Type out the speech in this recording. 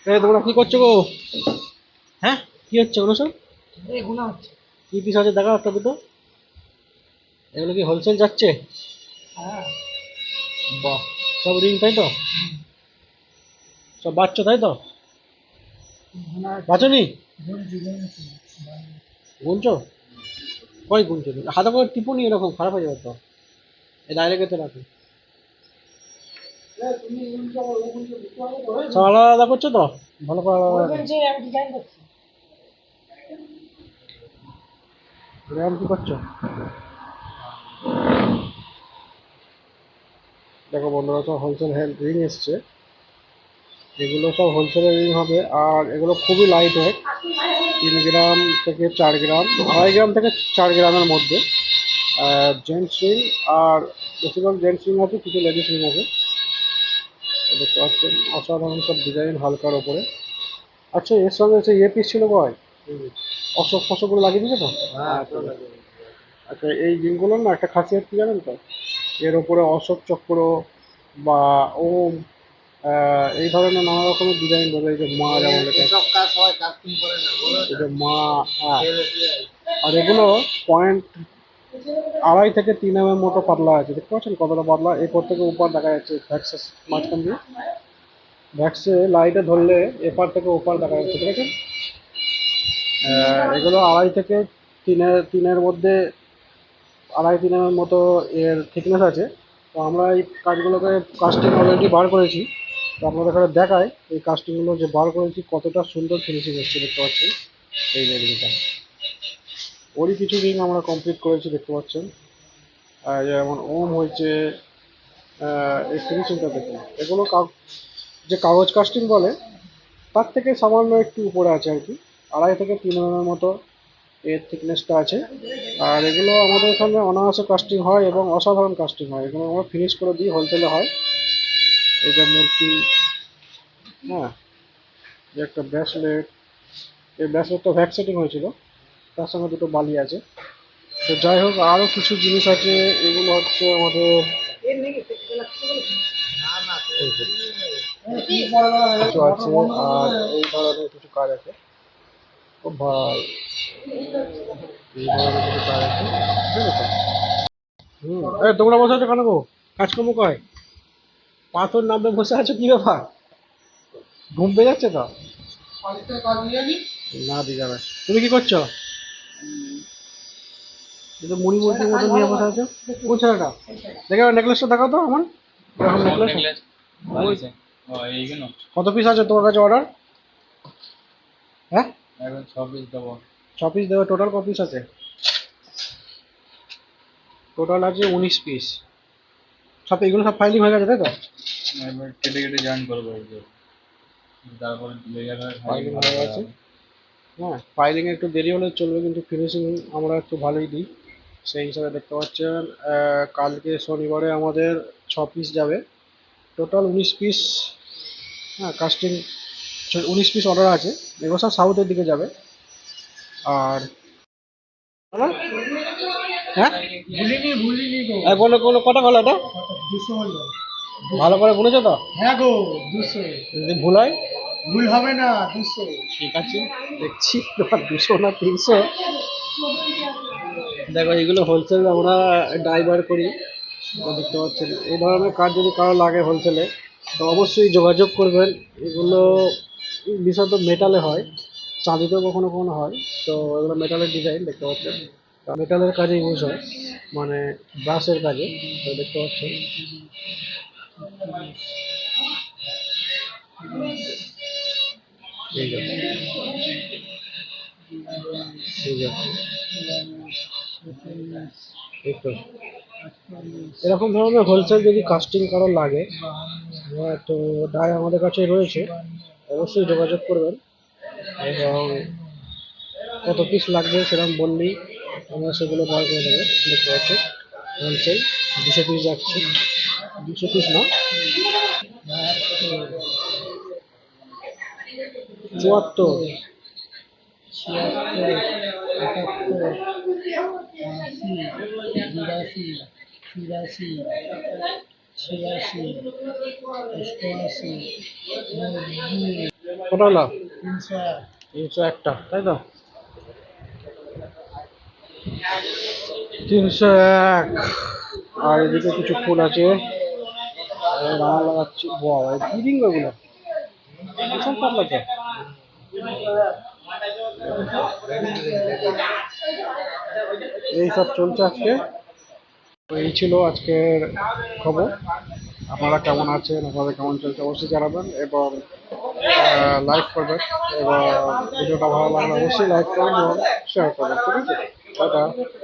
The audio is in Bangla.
তোমরা কি করছো গো? হ্যাঁ, কি হচ্ছে ওগুলো সব? কি পিস আছে দেখা একটা দুটো। এগুলো কি হোলসেল যাচ্ছে? বাহ, সব রিং তাই তো? সব বাচ্চা তাই তো? বাঁচনি? গুনছো? কই গুনছো? হাতে করে টিপুনি, এরকম খারাপ হয়ে যাবে তো। এই ডাইরেক্ট এতে রাখো। সব আলাদা আলাদা করছো তো? ভালো করে আলাদা আলাদা করো। র্যাম কি করছো? দেখো বন্ধুরা, সব হোলসেল হ্যান্ড রিং এসছে। এগুলো সব হোলসেলের রিং হবে, আর এগুলো খুবই লাইট ওয়েট। 3 গ্রাম থেকে 4 গ্রাম, 2.5 গ্রাম থেকে 4 গ্রামের মধ্যে। জেন্টস রিং, আর বেশিরভাগ জেন্টস রিং আছে, কিছু লেডিস রিং আছে। তো দেখতে পাচ্ছেন অসাধারণ সব ডিজাইন হালকার ওপরে। আচ্ছা, এর সঙ্গে হচ্ছে ইয়ে পিস ছিল কয়? অশোক ফশকগুলো লাগিয়ে দিয়েছে তো? আচ্ছা, এই রিংগুলোর না একটা খাসিয়ত কি জানেন তো? এর ওপরে অশোক চক্র বা ওম, এই ধরনের নানা রকমের ডিজাইন দেবে। এই যে মা, যেমন লেখা আছে, এই যে মা। হ্যাঁ, আর এগুলো পয়েন্ট 2.5 থেকে 3 মতো পাতলা আছে। দেখতে পাচ্ছেন কতটা পাতলা? এরপর থেকে উপর দেখা যাচ্ছে ভ্যাক্সেস মাঝখান দিয়ে। ভ্যাক্সে লাইটে ধরলে এপার থেকে ওপার দেখা যাচ্ছে, ঠিক আছে? এগুলো 2.5 থেকে 3-এর মধ্যে, 2.5-3 মতো এর থিকনেস আছে। তো আমরা এই কাজগুলোকে কাস্টিং অলরেডি বার করেছি। তো আপনাদের এখানে দেখায় এই কাস্টিংগুলো যে বার করেছি কতটা সুন্দর ফিনিশিং এসছে, দেখতে পাচ্ছেন। এই যে রিংটা, ওরই কিছু রিং আমরা কমপ্লিট করেছি, দেখতে পাচ্ছেন। যেমন ওম হয়েছে। এই ফিনিশিংটা দেখুন। এগুলো যে কাগজ কাস্টিং বলে, তার থেকে সামান্য একটু উপরে আছে আর কি। 2.5 থেকে 3 মতো এর থিকনেসটা আছে। আর এগুলো আমাদের এখানে অনায়াসে কাস্টিং হয় এবং অসাধারণ কাস্টিং হয়। এগুলো আমরা ফিনিশ করে দিই, হোলসেলে হয়। এটা মূর্তি। হ্যাঁ, যে একটা ব্রেসলেট, এই ব্রেসলেটটা ভ্যাক সেটিং হয়েছিল, তার সঙ্গে দুটো বালি আছে। তো যাই হোক, আরও কিছু জিনিস আছে। এগুলো হচ্ছে আমাদের কিছু আছে, আর এই ধরনের কিছু কাজ আছে। ও ভাই, এই ধরনের কিছু কাজ আছে, ঠিক আছে। তোমরা বসে আছো কেন গো? কাজকর্ম কয়? পাথর নামে বসে আছো, কি ব্যাপার? ঘুম পেয়ে যাচ্ছে তো? না দি যাবে। তুমি কি করছো? এই তো মুড়ি মুড়কির মতো নিয়ে বসে আছো। কোন ছেলেটা? দেখে নেকলেসটা দেখাও তো আমার। এরকম নেকলেস কত পিস আছে তোমার কাছে অর্ডার? হ্যাঁ, 6 পিস দেবো। টোটাল ক পিস আছে? টোটাল আছে 19 পিস। সব এগুলো সব ফাইলিং হয়ে গেছে তাই তো? কেটে কেটে জয়েন করবো, তারপরে ফাইলিং হয়ে গেছে। হ্যাঁ, ফাইলিং একটু দেরি হলে চলবে, কিন্তু ফিনিশিং আমরা একটু ভালোই দিই। সেই হিসাবে দেখতে পাচ্ছেন, কালকে শনিবারে আমাদের 6 পিস যাবে। Total 19 piece. হ্যাঁ, কাস্টিং 19 পিস অর্ডার আছে। এগুলো সব সাউথের দিকে যাবে। আর হ্যাঁ, বলো বলো, কটা হলো এটা? ভালো করে বলেছো তো? হ্যাঁ গো, 200। যদি ভুল হয়? ভুল হবে না, 200। ঠিক আছে, দেখছি তোমার 200 না 300। দেখো, এগুলো হোলসেল আমরা ড্রাইভার করি। দেখতে পাচ্ছেন, এই ধরনের কাজ যদি কারো লাগে হোলসেলে, তো অবশ্যই যোগাযোগ করবেন। এগুলো বিশেষত মেটালে হয়, চাঁদিতেও কখনো কখনো হয়। তো এগুলো মেটালের ডিজাইন, দেখতে পাচ্ছেন। মেটালের কাজে ইউজ হয়, মানে ব্রাশের কাজে। তো দেখতে পাচ্ছেন, এই যে, এই যে, এই তো। এরকম ধরনের হোলসেল যদি কাস্টিং কারো লাগে, তো ডাই আমাদের কাছে রয়েছে, অবশ্যই যোগাযোগ করবেন। এবং কত পিস লাগবে সেরকম বললেই আমরা সেগুলো বার করে দেবো। দেখতে পাচ্ছি হোলসেল 200 পিস যাচ্ছে। 200 পিস না, 74, 76, 78, 80, 82, 83, 86, 88, 90। কত হলো? 301টা, তাই তো? 301। আর এদিকে কিছু ফুল আছে, রাঙা লাগাচ্ছি। বাবা, কি রিং ওগুলো, ভীষণ পাতলা তো। এই সব চলছে আজকে। তো এই ছিল আজকের খবর। আপনারা কেমন আছেন, আপনাদের কেমন চলছে অবশ্যই জানাবেন, এবং লাইক করবেন, এবং ভিডিওটা ভালো লাগলে অবশ্যই লাইক করবেন এবং শেয়ার করবেন। ঠিক আছে, টাটা।